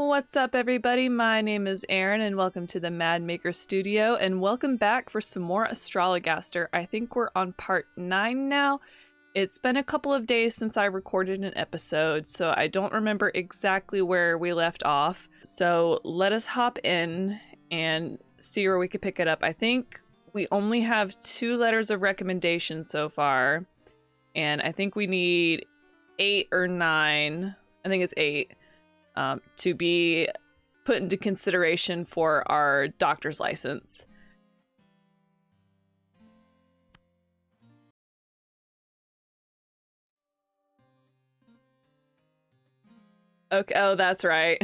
What's up, everybody? My name is Erin, and welcome to the Mad Maker Studio, and welcome back for some more Astrologaster. I think we're on part 9 now. It's been a couple of days since I recorded an episode, so I don't remember exactly where we left off. So let us hop in and see where we could pick it up. I think we only have 2 letters of recommendation so far, and I think we need 8 or 9. I think it's 8. To be put into consideration for our doctor's license. Okay, oh, that's right.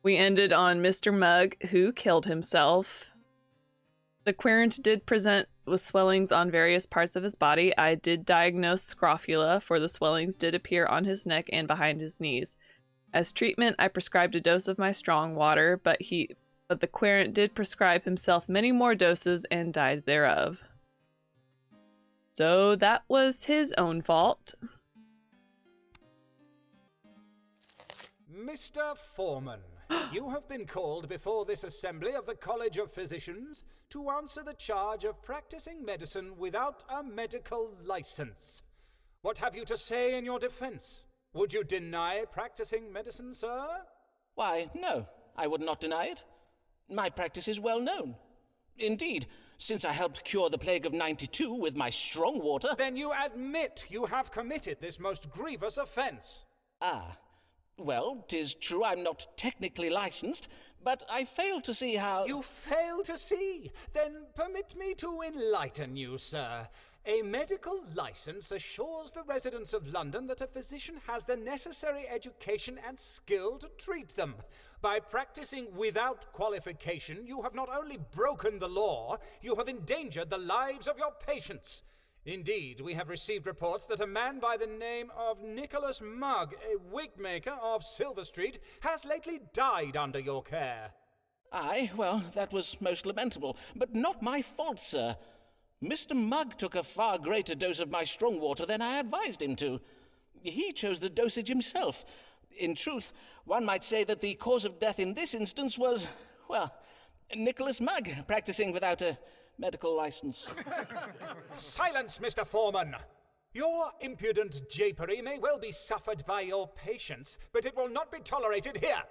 We ended on Mr. Mugg, who killed himself. The querent did present with swellings on various parts of his body. I did diagnose scrofula, for the swellings did appear on his neck and behind his knees. As treatment, I prescribed a dose of my strong water, but the querent did prescribe himself many more doses and died thereof. So that was his own fault. Mr. Foreman, you have been called before this assembly of the College of Physicians to answer the charge of practicing medicine without a medical license. What have you to say in your defense? Would you deny practicing medicine, sir? Why, no, I would not deny it. My practice is well known. Indeed, since I helped cure the plague of '92 with my strong water— Then you admit you have committed this most grievous offense. Ah. Well, 'tis true I'm not technically licensed, but I fail to see how— You fail to see? Then permit me to enlighten you, sir. A medical license assures the residents of London that a physician has the necessary education and skill to treat them. By practicing without qualification, you have not only broken the law, you have endangered the lives of your patients. Indeed, we have received reports that a man by the name of Nicholas Mugg, a wig maker of Silver Street, has lately died under your care. Aye, well, that was most lamentable, but not my fault, sir. Mr. Mugg took a far greater dose of my strong water than I advised him to. He chose the dosage himself. In truth, one might say that the cause of death in this instance was, well, Nicholas Mugg practicing without a medical license. Silence, Mr. Foreman! Your impudent japery may well be suffered by your patients, but it will not be tolerated here.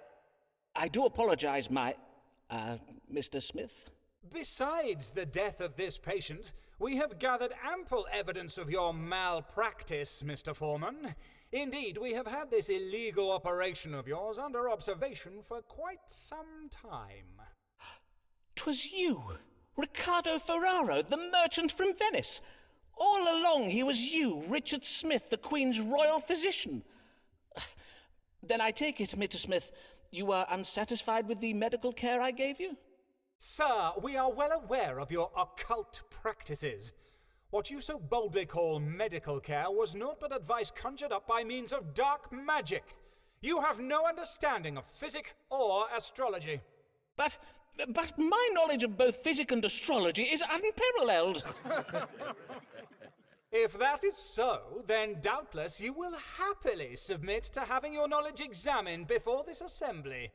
I do apologize, Mr. Smith. Besides the death of this patient, we have gathered ample evidence of your malpractice, Mr. Foreman. Indeed, we have had this illegal operation of yours under observation for quite some time. 'Twas you! Riccardo Ferraro, the merchant from Venice. All along he was you, Richard Smith, the Queen's royal physician. Then I take it, Mr. Smith, you were unsatisfied with the medical care I gave you? Sir, we are well aware of your occult practices. What you so boldly call medical care was naught but advice conjured up by means of dark magic. You have no understanding of physic or astrology. But my knowledge of both physic and astrology is unparalleled. If that is so, then doubtless you will happily submit to having your knowledge examined before this assembly.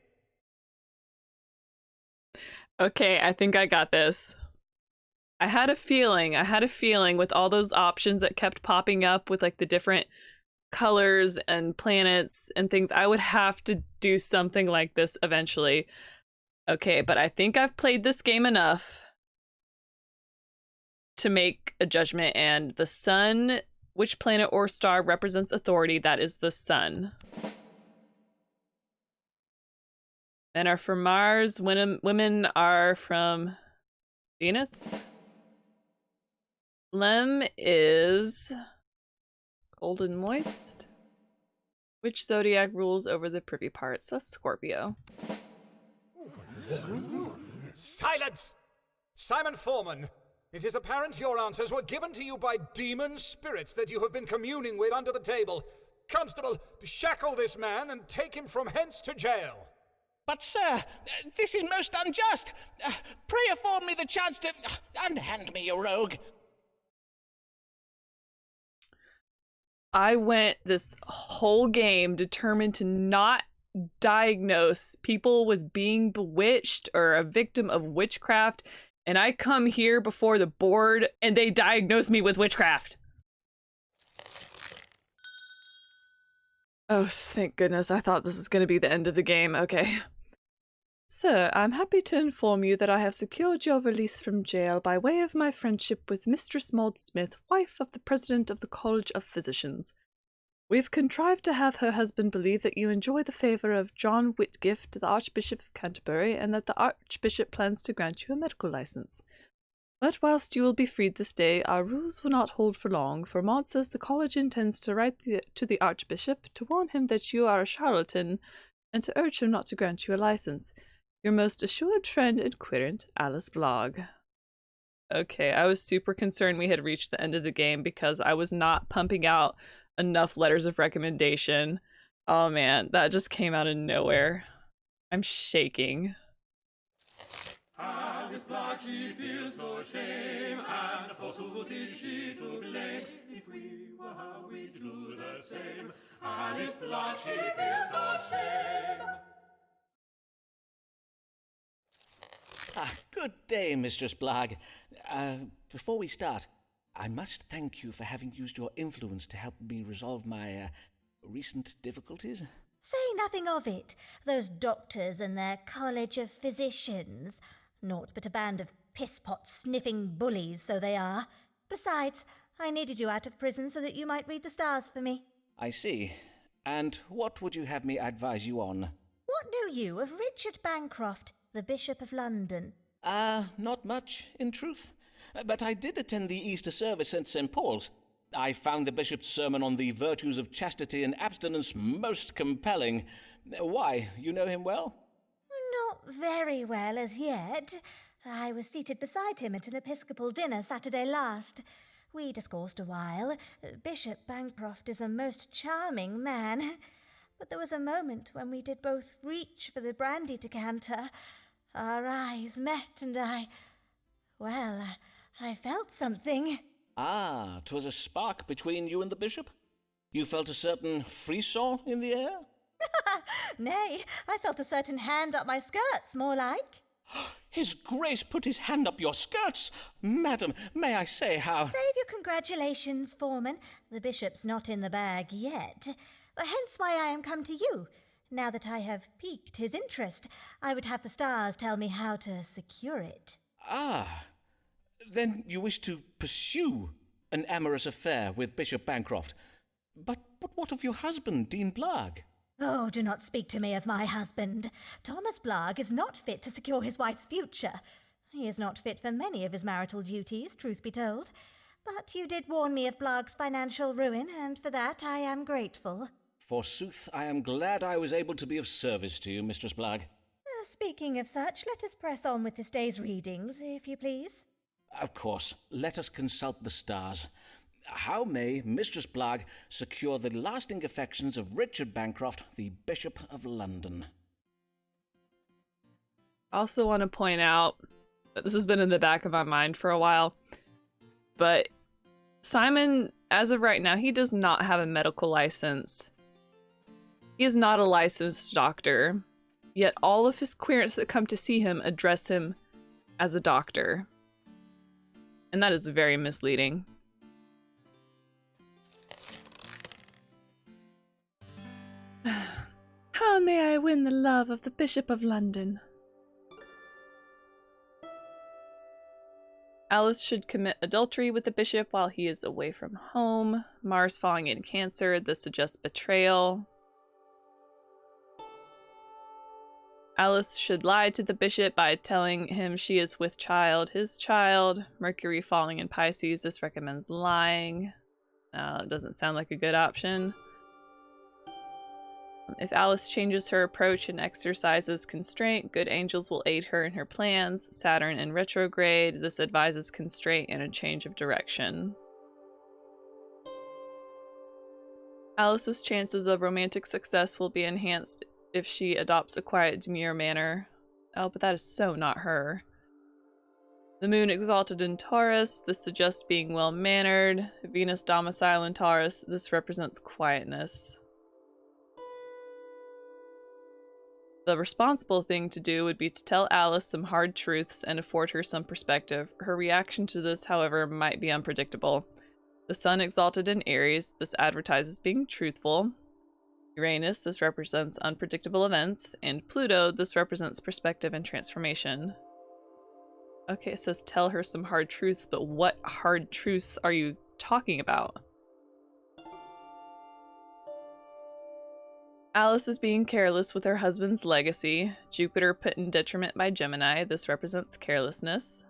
Okay, I think I got this. I had a feeling with all those options that kept popping up with like the different colors and planets and things, I would have to do something like this eventually. Okay, but I think I've played this game enough to make a judgment, and the sun, which planet or star represents authority? That is the sun. Men are from Mars, women are from Venus. Lem is cold and moist. Which zodiac rules over the privy parts? That's Scorpio. Silence! Simon Foreman, it is apparent your answers were given to you by demon spirits that you have been communing with under the table. Constable, shackle this man and take him from hence to jail. But, sir, this is most unjust. Pray afford me the chance to— unhand me, you rogue. I went this whole game determined to not diagnose people with being bewitched or a victim of witchcraft, and I come here before the board and they diagnose me with witchcraft. Oh, thank goodness. I thought this was going to be the end of the game. Okay. Sir, I'm happy to inform you that I have secured your release from jail by way of my friendship with Mistress Maud Smith, wife of the President of the College of Physicians. We've contrived to have her husband believe that you enjoy the favour of John Whitgift, the Archbishop of Canterbury, and that the Archbishop plans to grant you a medical license. But whilst you will be freed this day, our rules will not hold for long, for Maud says the college intends to write to the Archbishop to warn him that you are a charlatan and to urge him not to grant you a license. Your most assured friend and querent, Alice Blogg. Okay, I was super concerned we had reached the end of the game because I was not pumping out enough letters of recommendation. Oh man, that just came out of nowhere. I'm shaking. Alice Blogg, she feels no shame, and forsooth is she to blame. If we were her, we'd do the same. Alice Blogg, she feels no shame. Good day, Mistress Blogg. Before we start, I must thank you for having used your influence to help me resolve my recent difficulties. Say nothing of it. Those doctors and their College of Physicians. Naught but a band of piss-pot sniffing bullies, so they are. Besides, I needed you out of prison so that you might read the stars for me. I see. And what would you have me advise you on? What know you of Richard Bancroft, the Bishop of London? Not much, in truth. But I did attend the Easter service at St. Paul's. I found the bishop's sermon on the virtues of chastity and abstinence most compelling. Why, you know him well? Not very well as yet. I was seated beside him at an Episcopal dinner Saturday last. We discoursed a while. Bishop Bancroft is a most charming man. But there was a moment when we did both reach for the brandy decanter. Our eyes met and I felt something. 'Twas a spark between you and the bishop? You felt a certain frisson in the air? Nay, I felt a certain hand up my skirts, more like. His Grace put his hand up your skirts! Madam, may I say how— Save your congratulations, Foreman. The bishop's not in the bag yet. Hence why I am come to you. Now that I have piqued his interest, I would have the stars tell me how to secure it. Then you wish to pursue an amorous affair with Bishop Bancroft. But what of your husband, Dean Blogg? Oh, do not speak to me of my husband. Thomas Blogg is not fit to secure his wife's future. He is not fit for many of his marital duties, truth be told. But you did warn me of Blogg's financial ruin, and for that I am grateful. Forsooth, I am glad I was able to be of service to you, Mistress Blogg. Speaking of such, let us press on with this day's readings, if you please. Of course. Let us consult the stars. How may Mistress Blogg secure the lasting affections of Richard Bancroft, the Bishop of London? I also want to point out that this has been in the back of my mind for a while, but Simon, as of right now, he does not have a medical license. He is not a licensed doctor, yet all of his querents that come to see him address him as a doctor. And that is very misleading. How may I win the love of the Bishop of London? Alice should commit adultery with the bishop while he is away from home. Mars falling in Cancer, this suggests betrayal. Alice should lie to the bishop by telling him she is with child, his child. Mercury falling in Pisces, this recommends lying. It doesn't sound like a good option. If Alice changes her approach and exercises constraint, good angels will aid her in her plans. Saturn in retrograde, this advises constraint and a change of direction. Alice's chances of romantic success will be enhanced if she adopts a quiet, demure manner. Oh, but that is so not her. The moon exalted in Taurus, this suggests being well-mannered. Venus domicile in Taurus, this represents quietness. The responsible thing to do would be to tell Alice some hard truths and afford her some perspective. Her reaction to this, however, might be unpredictable. The sun exalted in Aries, this advertises being truthful. Uranus, this represents unpredictable events. And Pluto, this represents perspective and transformation. Okay, it says tell her some hard truths, but what hard truths are you talking about? Alice is being careless with her husband's legacy. Jupiter put in detriment by Gemini. This represents carelessness.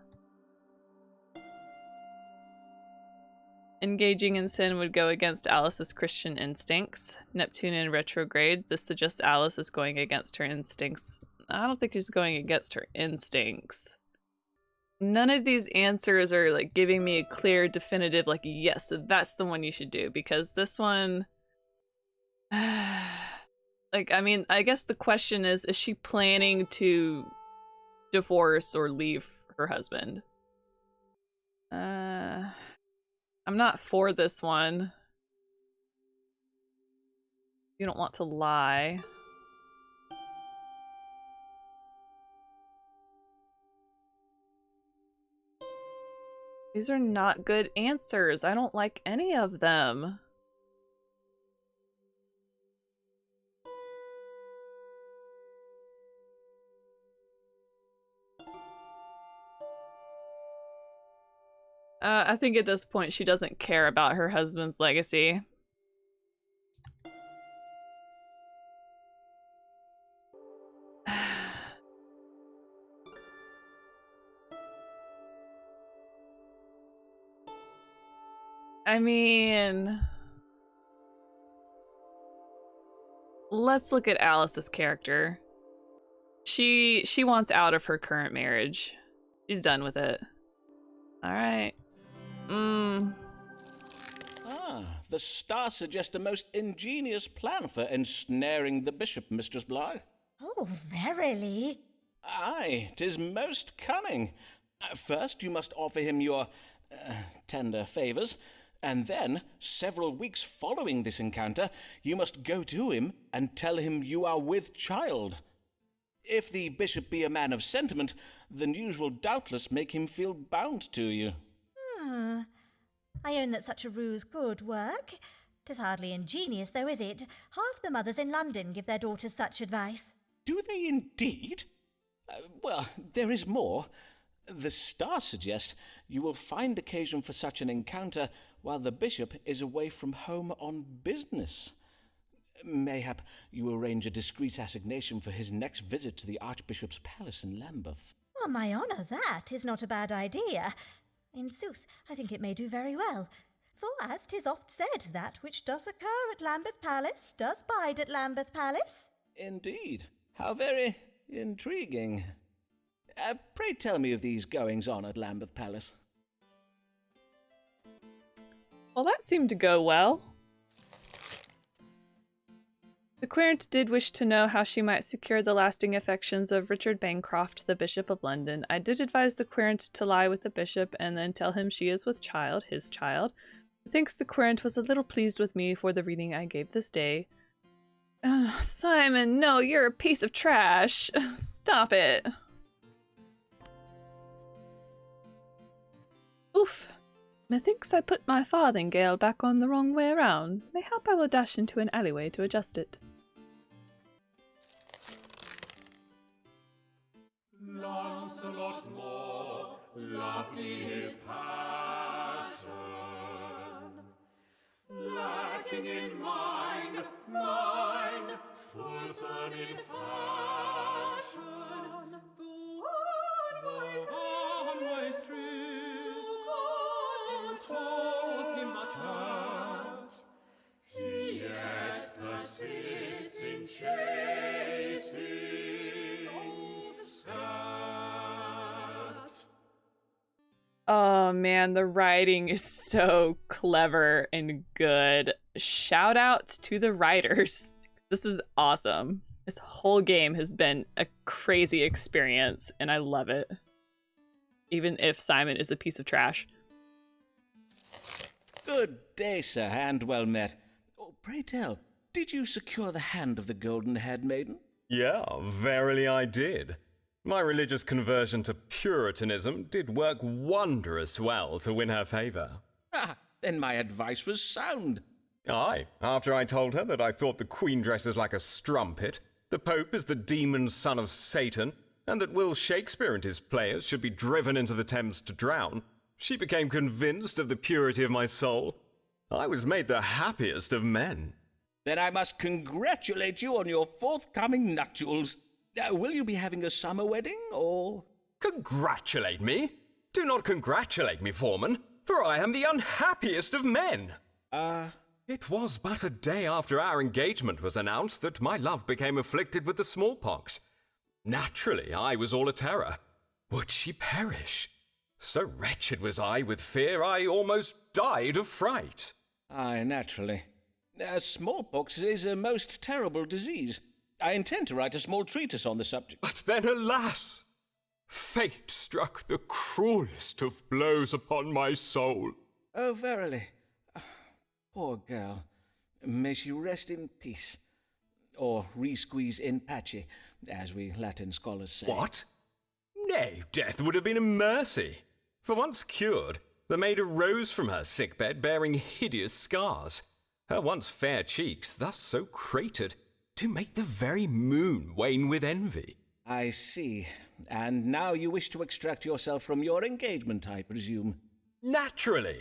Engaging in sin would go against Alice's Christian instincts. Neptune in retrograde. This suggests Alice is going against her instincts. I don't think she's going against her instincts. None of these answers are like giving me a clear, definitive, like, yes, that's the one you should do. Because this one... Like, I mean, I guess the question is she planning to divorce or leave her husband? I'm not for this one. You don't want to lie. These are not good answers. I don't like any of them. I think at this point she doesn't care about her husband's legacy. I mean... Let's look at Alice's character. She wants out of her current marriage. She's done with it. Alright. The stars suggest a most ingenious plan for ensnaring the bishop, Mistress Bligh. Oh, verily? Aye, 'tis most cunning. First, you must offer him your tender favours, and then, several weeks following this encounter, you must go to him and tell him you are with child. If the bishop be a man of sentiment, the news will doubtless make him feel bound to you. I own that such a ruse could work. 'Tis hardly ingenious, though, is it? Half the mothers in London give their daughters such advice. Do they indeed? Well, there is more. The stars suggest you will find occasion for such an encounter while the bishop is away from home on business. Mayhap you arrange a discreet assignation for his next visit to the Archbishop's palace in Lambeth. On my honour, that is not a bad idea. In sooth, I think it may do very well. For as 'tis oft said, that which does occur at Lambeth Palace does bide at Lambeth Palace. Indeed. How very intriguing. Pray tell me of these goings-on at Lambeth Palace. Well, that seemed to go well. The querent did wish to know how she might secure the lasting affections of Richard Bancroft, the Bishop of London. I did advise the querent to lie with the bishop and then tell him she is with child, his child. Methinks the querent was a little pleased with me for the reading I gave this day. Simon, no, you're a piece of trash. Stop it. Oof. Methinks I put my farthingale back on the wrong way around. Mayhap I will dash into an alleyway to adjust it. Lancelot more, lovely his passion, lacking in mind, fulsome in fashion, the unwise truths told him chance, he yet persists in chasing the scat. Oh man, the writing is so clever and good. Shout out to the writers. This is awesome. This whole game has been a crazy experience and I love it. Even if Simon is a piece of trash. Good day, sir, and well met. Oh, pray tell, did you secure the hand of the golden-haired maiden? Yeah, verily I did. My religious conversion to Puritanism did work wondrous well to win her favour. Ah, then my advice was sound. Aye, after I told her that I thought the Queen dresses like a strumpet, the Pope is the demon son of Satan, and that Will Shakespeare and his players should be driven into the Thames to drown, she became convinced of the purity of my soul. I was made the happiest of men. Then I must congratulate you on your forthcoming nuptials. Will you be having a summer wedding, or...? Congratulate me? Do not congratulate me, Foreman, for I am the unhappiest of men. It was but a day after our engagement was announced that my love became afflicted with the smallpox. Naturally, I was all a terror. Would she perish? So wretched was I with fear, I almost died of fright. Aye, naturally. Smallpox is a most terrible disease. I intend to write a small treatise on the subject. But then, alas! Fate struck the cruelest of blows upon my soul. Oh, verily. Poor girl. May she rest in peace. Or re-squeeze in pace, as we Latin scholars say. What? Nay, death would have been a mercy. For once cured, the maid arose from her sickbed bearing hideous scars. Her once fair cheeks, thus so cratered, to make the very moon wane with envy. I see. And now you wish to extract yourself from your engagement, I presume. Naturally.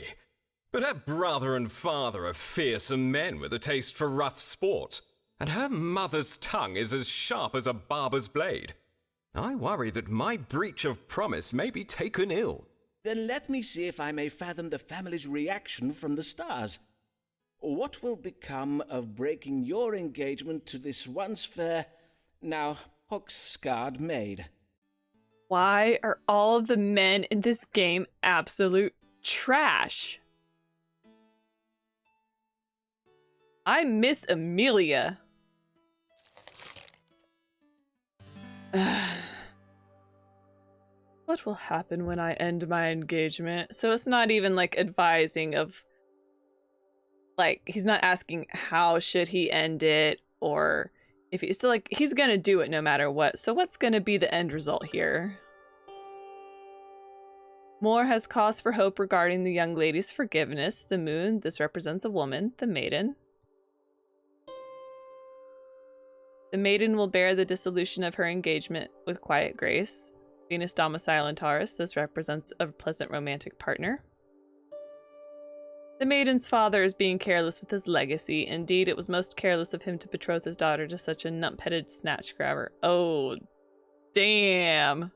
But her brother and father are fearsome men with a taste for rough sport, and her mother's tongue is as sharp as a barber's blade. I worry that my breach of promise may be taken ill. Then let me see if I may fathom the family's reaction from the stars. What will become of breaking your engagement to this once fair, now pox-scarred maid? Why are all of the men in this game absolute trash? I miss Amelia. What will happen when I end my engagement? So it's not even like advising of, like, he's not asking how should he end it, or if he's still like, he's gonna do it no matter what. So what's gonna be the end result here? Moore has cause for hope regarding the young lady's forgiveness. The moon, this represents a woman, the maiden. The maiden will bear the dissolution of her engagement with quiet grace. Venus domicile in Taurus, this represents a pleasant romantic partner. The maiden's father is being careless with his legacy. Indeed, it was most careless of him to betroth his daughter to such a nut-petted snatch-grabber. Oh, damn.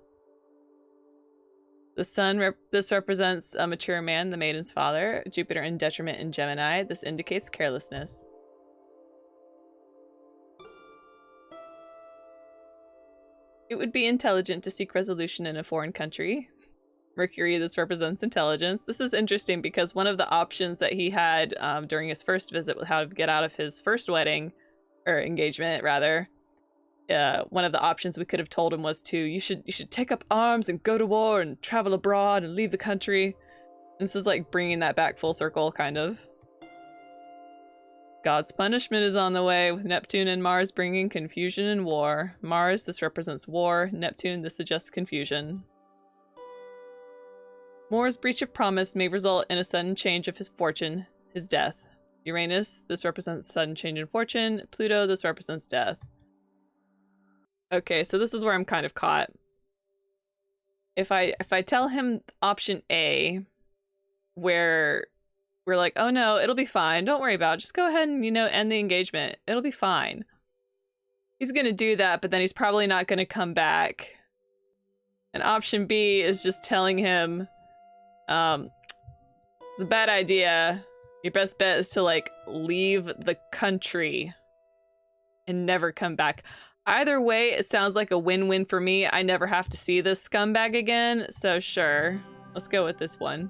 The sun, this represents a mature man, the maiden's father. Jupiter in detriment in Gemini. This indicates carelessness. It would be intelligent to seek resolution in a foreign country. Mercury, this represents intelligence. This is interesting because one of the options that he had during his first visit with how to get out of his first wedding, or engagement rather, one of the options we could have told him was to, you should take up arms and go to war and travel abroad and leave the country. And this is like bringing that back full circle, kind of. God's punishment is on the way, with Neptune and Mars bringing confusion and war. Mars, this represents war. Neptune, this suggests confusion. Moore's breach of promise may result in a sudden change of his fortune, his death. Uranus, this represents sudden change in fortune. Pluto, this represents death. Okay, so this is where I'm kind of caught. If I tell him option A, where we're like, oh no, it'll be fine, don't worry about it, just go ahead and, end the engagement, it'll be fine. He's gonna do that, but then he's probably not gonna come back. And option B is just telling him, it's a bad idea. Your best bet is to, like, leave the country and never come back. Either way, it sounds like a win-win for me. I never have to see this scumbag again, so sure. Let's go with this one.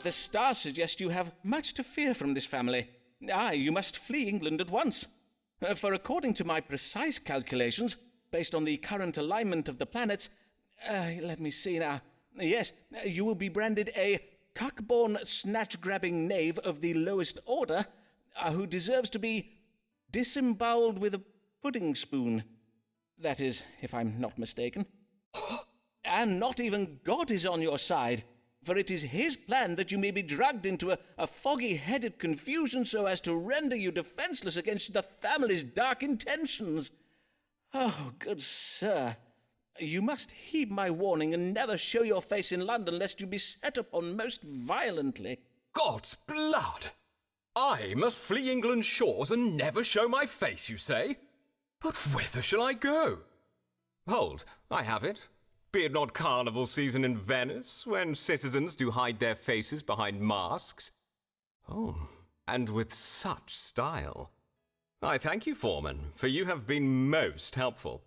The stars suggest you have much to fear from this family. Aye, you must flee England at once. For according to my precise calculations, based on the current alignment of the planets, let me see now. Yes, you will be branded a cock-born, snatch-grabbing knave of the lowest order, who deserves to be disemboweled with a pudding spoon. That is, if I'm not mistaken. And not even God is on your side, for it is his plan that you may be dragged into a foggy-headed confusion so as to render you defenseless against the family's dark intentions. Oh, good sir, you must heed my warning and never show your face in London lest you be set upon most violently. God's blood! I must flee England's shores and never show my face, you say? But whither shall I go? Hold, I have it. Be it not carnival season in Venice, when citizens do hide their faces behind masks? Oh, and with such style. I thank you, Foreman, for you have been most helpful.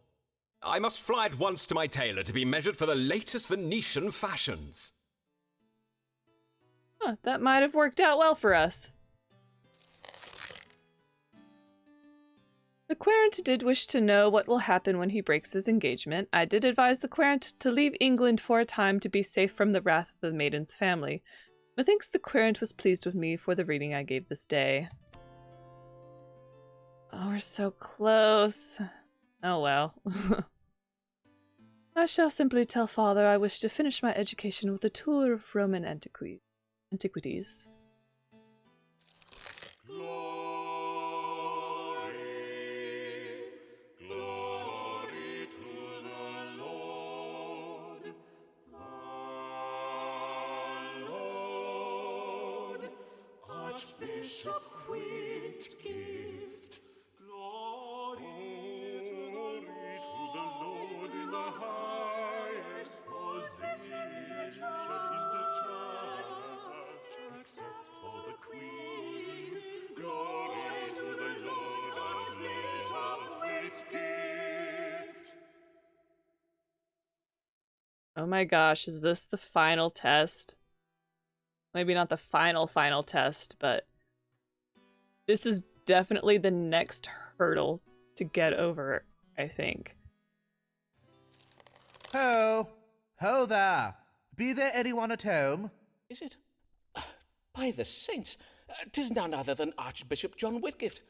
I must fly at once to my tailor to be measured for the latest Venetian fashions. Huh, that might have worked out well for us. The querent did wish to know what will happen when he breaks his engagement. I did advise the querent to leave England for a time to be safe from the wrath of the maiden's family. Methinks the querent was pleased with me for the reading I gave this day. Oh, we're so close. Oh well. I shall simply tell father I wish to finish my education with a tour of Roman antiquities. Archbishop Whitgift, glory to the Lord in the highest position in the church, except for the Queen. Glory to the Lord, Archbishop Whitgift. Oh my gosh, is this the final test? Maybe not the final test, but this is definitely the next hurdle to get over, I think. Ho! Ho there! Be there anyone at home? Is it? By the saints, 'tis none other than Archbishop John Whitgift.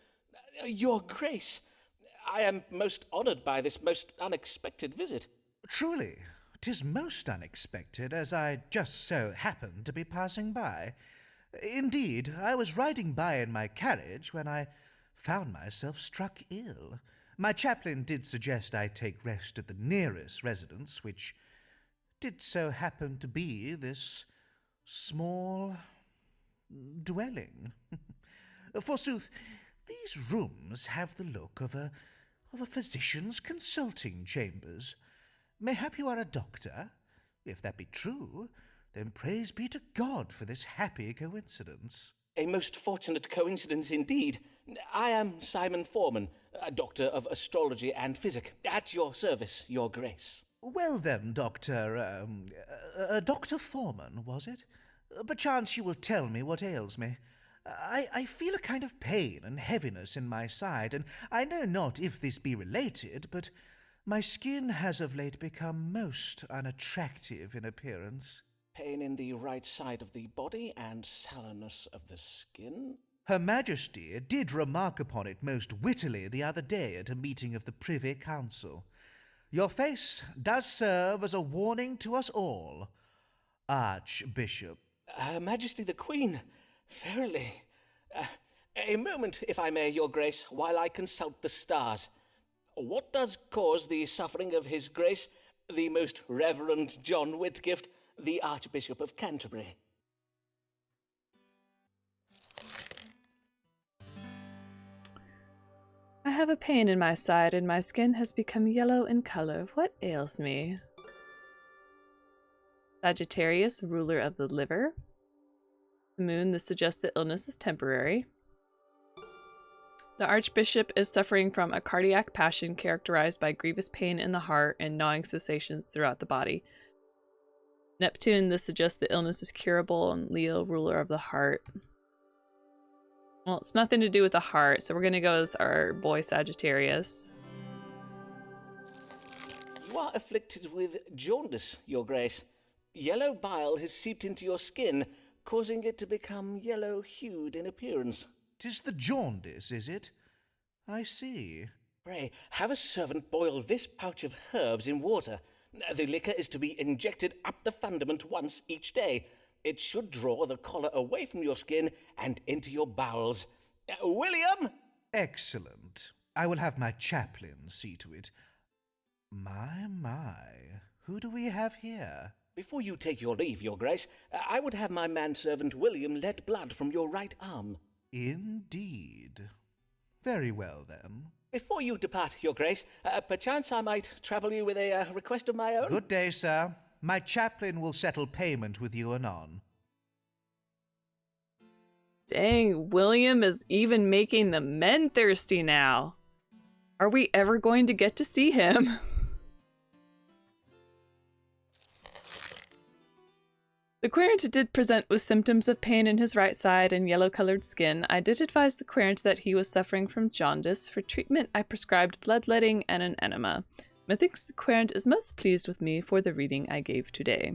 Your Grace, I am most honoured by this most unexpected visit. Truly, 'tis most unexpected, as I just so happened to be passing by. Indeed, I was riding by in my carriage when I found myself struck ill. My chaplain did suggest I take rest at the nearest residence, which did so happen to be this small dwelling. Forsooth, these rooms have the look of a physician's consulting chambers. Mayhap you are a doctor? If that be true, then praise be to God for this happy coincidence. A most fortunate coincidence indeed. I am Simon Foreman, a doctor of astrology and physic. At your service, Your Grace. Well then, Dr. Dr. Foreman, was it? Perchance you will tell me what ails me. I feel a kind of pain and heaviness in my side, and I know not if this be related, but my skin has of late become most unattractive in appearance. Pain in the right side of the body and sallowness of the skin? Her Majesty did remark upon it most wittily the other day at a meeting of the Privy Council. Your face does serve as a warning to us all, Archbishop. Her Majesty the Queen, verily. A moment, if I may, Your Grace, while I consult the stars. What does cause the suffering of His Grace, the Most Reverend John Whitgift, the Archbishop of Canterbury? I have a pain in my side and my skin has become yellow in color. What ails me? Sagittarius, ruler of the liver. The moon, this suggests that illness is temporary. The Archbishop is suffering from a cardiac passion characterized by grievous pain in the heart and gnawing sensations throughout the body. Neptune, this suggests that illness is curable, and Leo, ruler of the heart. Well, it's nothing to do with the heart, so we're going to go with our boy Sagittarius. You are afflicted with jaundice, Your Grace. Yellow bile has seeped into your skin, causing it to become yellow-hued in appearance. 'Tis the jaundice, is it? I see. Pray, have a servant boil this pouch of herbs in water. The liquor is to be injected up the fundament once each day. It should draw the collar away from your skin and into your bowels. William! Excellent. I will have my chaplain see to it. My. Who do we have here? Before you take your leave, Your Grace, I would have my manservant William let blood from your right arm. Indeed. Very well, then. Before you depart, Your Grace, perchance I might trouble you with a request of my own. Good day, sir. My chaplain will settle payment with you anon. Dang, William is even making the men thirsty now. Are we ever going to get to see him? The querent did present with symptoms of pain in his right side and yellow-colored skin. I did advise the querent that he was suffering from jaundice. For treatment, I prescribed bloodletting and an enema. Methinks the querent is most pleased with me for the reading I gave today.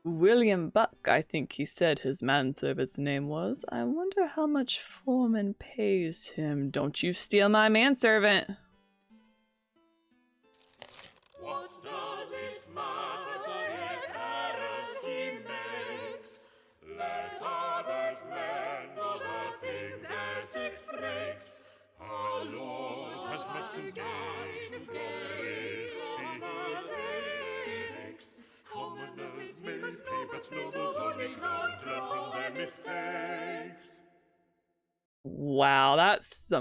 William Buck, I think he said his manservant's name was. I wonder how much Foreman pays him. Don't you steal my manservant! What does it matter if errors he makes? Let others mend all the things their six breaks. Our Lord has much to gain from the risks he takes. Commoners may pay, but nobles only learn from their mistakes. Wow, that's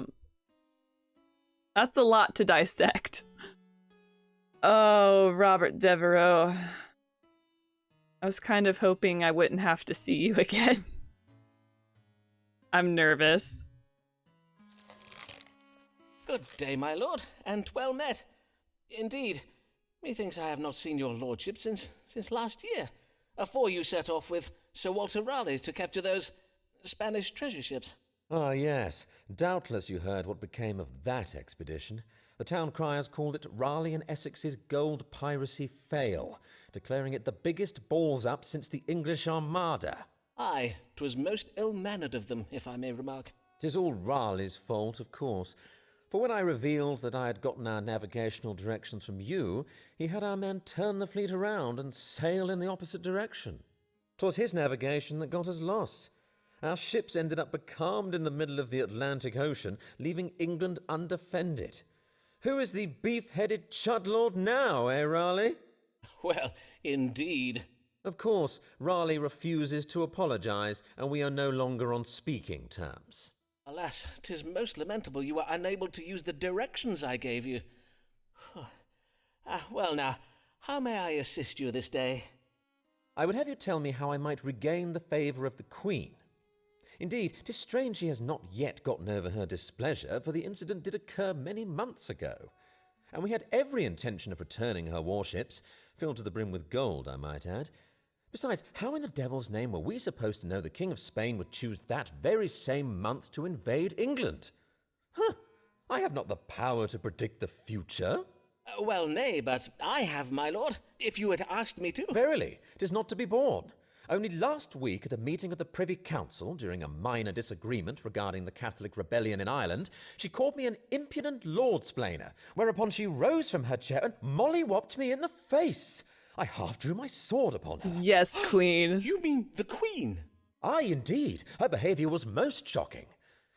a lot to dissect. Oh, Robert Devereaux. I was kind of hoping I wouldn't have to see you again. I'm nervous. Good day, my lord, and well met. Indeed, methinks I have not seen your lordship since last year, afore you set off with Sir Walter Raleigh to capture those Spanish treasure ships. Ah, yes. Doubtless you heard what became of that expedition. The town criers called it Raleigh and Essex's gold piracy fail, declaring it the biggest balls-up since the English Armada. Aye, 'twas most ill-mannered of them, if I may remark. 'Tis all Raleigh's fault, of course. For when I revealed that I had gotten our navigational directions from you, he had our men turn the fleet around and sail in the opposite direction. 'Twas his navigation that got us lost. Our ships ended up becalmed in the middle of the Atlantic Ocean, leaving England undefended. Who is the beef-headed chudlord now, eh, Raleigh? Well, indeed. Of course, Raleigh refuses to apologise, and we are no longer on speaking terms. Alas, 'tis most lamentable you were unable to use the directions I gave you. Well now, how may I assist you this day? I would have you tell me how I might regain the favour of the Queen. Indeed, 'tis strange she has not yet gotten over her displeasure, for the incident did occur many months ago. And we had every intention of returning her warships, filled to the brim with gold, I might add. Besides, how in the devil's name were we supposed to know the King of Spain would choose that very same month to invade England? I have not the power to predict the future. Well, nay, but I have, my lord, if you had asked me to. Verily, 'tis not to be borne. Only last week, at a meeting of the Privy Council, during a minor disagreement regarding the Catholic rebellion in Ireland, she called me an impudent lord-splainer, whereupon she rose from her chair and molly-whopped me in the face. I half drew my sword upon her. Yes, Queen. You mean the Queen? Aye, indeed. Her behaviour was most shocking.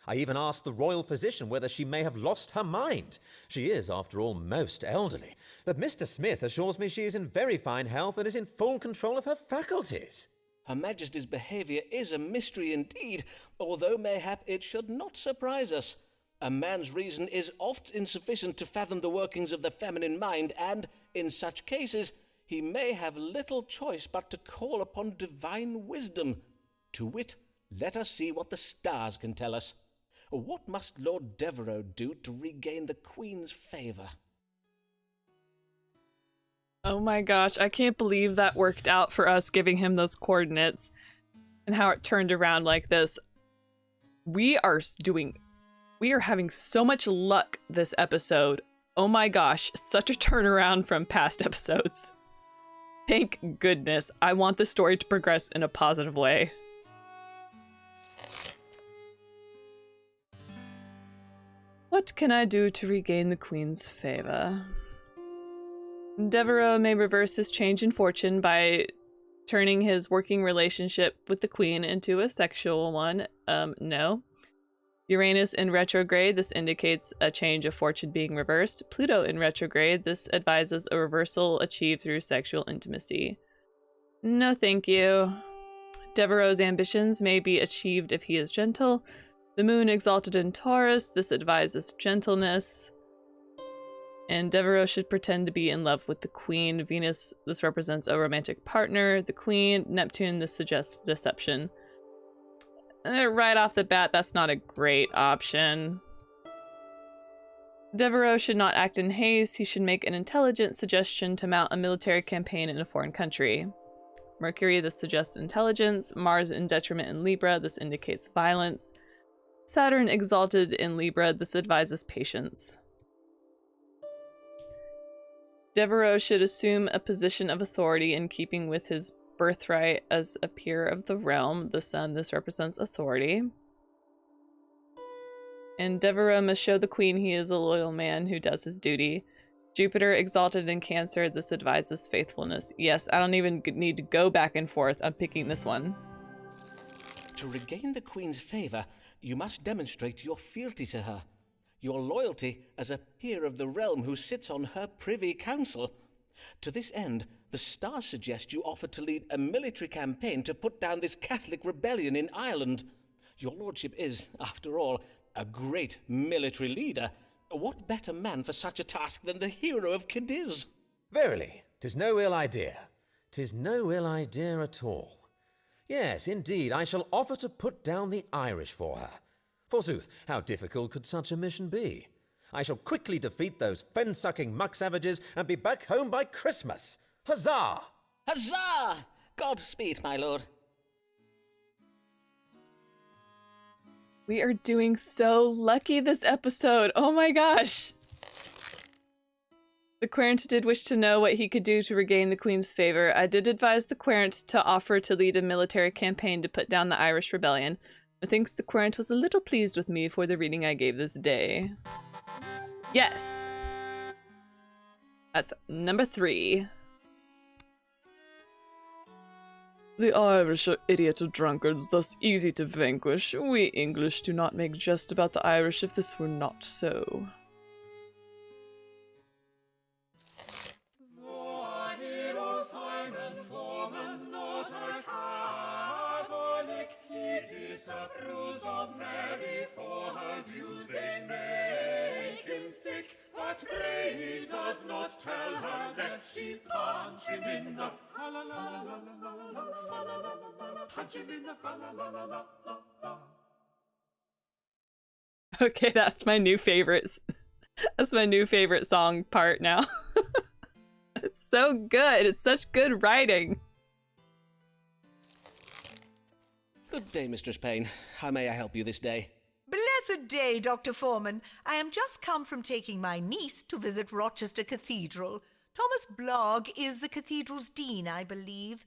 I even asked the royal physician whether she may have lost her mind. She is, after all, most elderly. But Mr. Smith assures me she is in very fine health and is in full control of her faculties. Her Majesty's behaviour is a mystery indeed, although mayhap it should not surprise us. A man's reason is oft insufficient to fathom the workings of the feminine mind, and, in such cases, he may have little choice but to call upon divine wisdom. To wit, let us see what the stars can tell us. What must Lord Devereux do to regain the Queen's favour? Oh my gosh, I can't believe that worked out for us, giving him those coordinates and how it turned around like this. We are having so much luck this episode. Oh my gosh, such a turnaround from past episodes. Thank goodness. I want the story to progress in a positive way. What can I do to regain the Queen's favor? Devereaux may reverse his change in fortune by turning his working relationship with the Queen into a sexual one. No. Uranus in retrograde, this indicates a change of fortune being reversed. Pluto in retrograde, this advises a reversal achieved through sexual intimacy. No thank you. Devereaux's ambitions may be achieved if he is gentle. The moon exalted in Taurus, this advises gentleness. And Devereaux should pretend to be in love with the Queen. Venus, this represents a romantic partner. The Queen, Neptune, this suggests deception. Right off the bat, that's not a great option. Devereaux should not act in haste. He should make an intelligent suggestion to mount a military campaign in a foreign country. Mercury, this suggests intelligence. Mars in detriment in Libra, this indicates violence. Saturn exalted in Libra, this advises patience. Devereaux should assume a position of authority in keeping with his birthright as a peer of the realm. The Sun, this represents authority. And Devereaux must show the Queen he is a loyal man who does his duty. Jupiter exalted in Cancer, this advises faithfulness. Yes, I don't even need to go back and forth. I'm picking this one. To regain the Queen's favour, you must demonstrate your fealty to her, your loyalty as a peer of the realm who sits on her privy council. To this end, the stars suggest you offer to lead a military campaign to put down this Catholic rebellion in Ireland. Your lordship is, after all, a great military leader. What better man for such a task than the hero of Cadiz? Verily, 'tis no ill idea. 'Tis no ill idea at all. Yes, indeed, I shall offer to put down the Irish for her. Forsooth, how difficult could such a mission be? I shall quickly defeat those fen-sucking muck-savages and be back home by Christmas. Huzzah! Huzzah! Godspeed, my lord. We are doing so lucky this episode. Oh my gosh. The querent did wish to know what he could do to regain the Queen's favor. I did advise the querent to offer to lead a military campaign to put down the Irish rebellion. Methinks the querent was a little pleased with me for the reading I gave this day. Yes! That's number 3. The Irish are idiot drunkards, thus easy to vanquish. We English do not make jest about the Irish if this were not so. Disapproves of Mary for her views, they make him sick. But pray he does not tell her, lest she punch him in the punch him in the Okay, that's my new favorite. That's my new favorite song part now. It's so good. It's such good writing. Good day, Mistress Payne. How may I help you this day? Blessed day, Dr. Foreman. I am just come from taking my niece to visit Rochester Cathedral. Thomas Blogg is the cathedral's dean, I believe.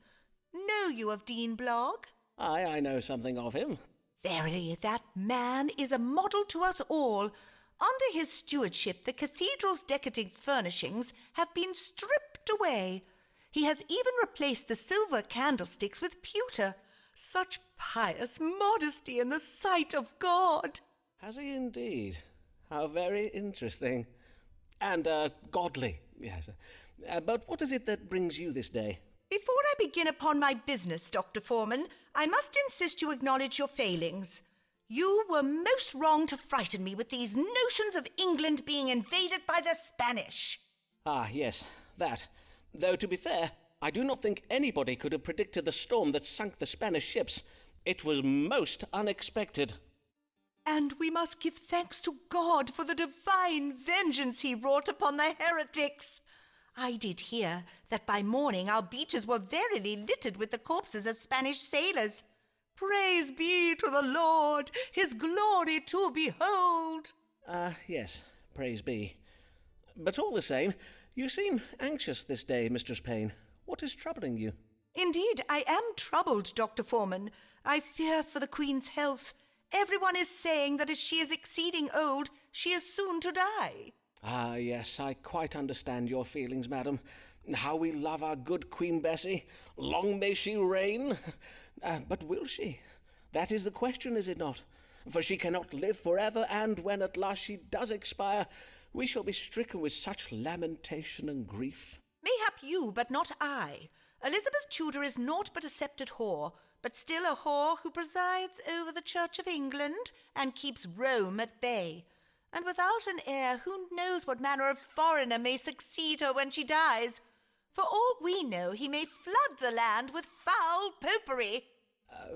Know you of Dean Blogg? Aye, I know something of him. Verily, that man is a model to us all. Under his stewardship, the cathedral's decadent furnishings have been stripped away. He has even replaced the silver candlesticks with pewter. Such pious modesty in the sight of God. Has he indeed? How very interesting. And, godly, yes. But what is it that brings you this day? Before I begin upon my business, Dr. Foreman, I must insist you acknowledge your failings. You were most wrong to frighten me with these notions of England being invaded by the Spanish. Ah, yes, that. Though, to be fair, I do not think anybody could have predicted the storm that sunk the Spanish ships. It was most unexpected. And we must give thanks to God for the divine vengeance he wrought upon the heretics. I did hear that by morning our beaches were verily littered with the corpses of Spanish sailors. Praise be to the Lord, his glory to behold. Yes, praise be. But all the same, you seem anxious this day, Mistress Payne. What is troubling you? Indeed, I am troubled, Dr. Foreman. I fear for the Queen's health. Everyone is saying that as she is exceeding old, She is soon to die. Ah, yes, I quite understand your feelings, madam. How we love our good Queen Bessie. Long may she reign. But will she? That is the question, is it not? For she cannot live forever, and when at last she does expire, we shall be stricken with such lamentation and grief. Mayhap you, but not I. Elizabeth Tudor is naught but a sceptred whore, but still a whore who presides over the Church of England and keeps Rome at bay. And without an heir, who knows what manner of foreigner may succeed her when she dies? For all we know, he may flood the land with foul popery.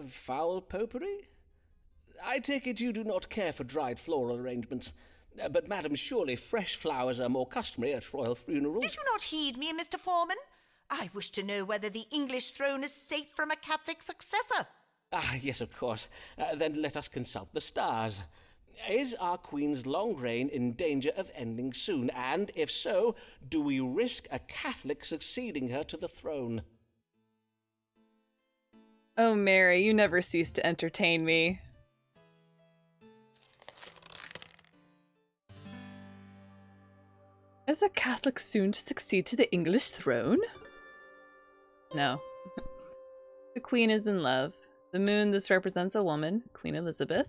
Foul popery? I take it you do not care for dried floral arrangements. But, madam, surely fresh flowers are more customary at royal funerals. Did you not heed me, Mr. Foreman? I wish to know whether the English throne is safe from a Catholic successor. Ah, yes, of course. Then let us consult the stars. Is our Queen's long reign in danger of ending soon? And if so, do we risk a Catholic succeeding her to the throne? Oh, Mary, you never cease to entertain me. Is a Catholic soon to succeed to the English throne? No. The Queen is in love. The moon, this represents a woman, Queen Elizabeth.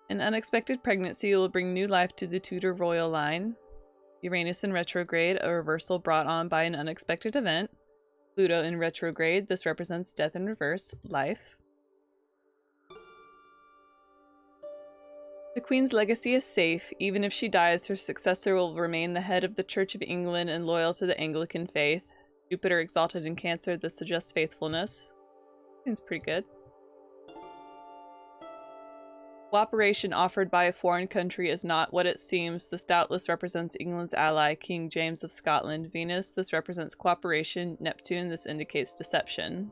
An unexpected pregnancy will bring new life to the Tudor royal line. Uranus in retrograde, a reversal brought on by an unexpected event. Pluto in retrograde, this represents death in reverse, life. The Queen's legacy is safe. Even if she dies, her successor will remain the head of the Church of England and loyal to the Anglican faith. Jupiter exalted in Cancer, this suggests faithfulness. Seems pretty good. Cooperation offered by a foreign country is not what it seems. This doubtless represents England's ally, King James of Scotland. Venus, this represents cooperation. Neptune, this indicates deception.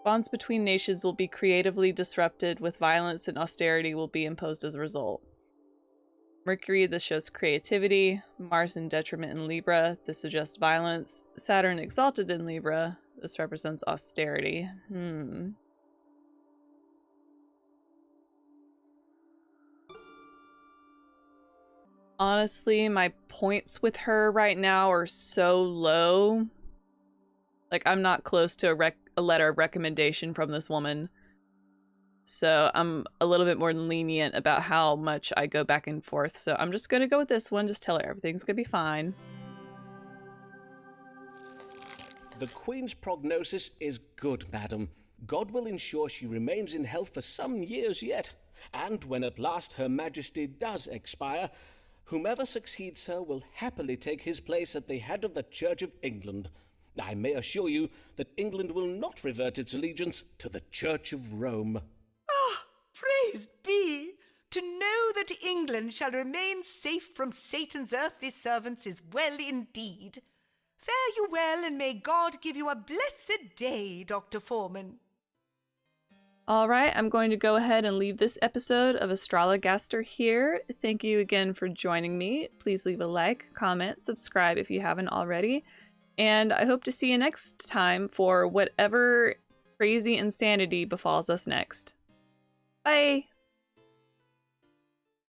Bonds between nations will be creatively disrupted, with violence and austerity will be imposed as a result. Mercury, this shows creativity. Mars in detriment in Libra, this suggests violence. Saturn exalted in Libra, this represents austerity. Honestly, my points with her right now are so low. Like, I'm not close to a letter of recommendation from this woman. So I'm a little bit more lenient about how much I go back and forth. So I'm just going to go with this one. Just tell her everything's going to be fine. The Queen's prognosis is good, madam. God will ensure she remains in health for some years yet. And when at last Her Majesty does expire, whomever succeeds her will happily take his place at the head of the Church of England. I may assure you that England will not revert its allegiance to the Church of Rome. Ah, praised be! To know that England shall remain safe from Satan's earthly servants is well indeed. Fare you well, and may God give you a blessed day, Dr. Foreman. Alright, I'm going to go ahead and leave this episode of Astrologaster here. Thank you again for joining me. Please leave a like, comment, subscribe if you haven't already. And I hope to see you next time for whatever crazy insanity befalls us next. Bye!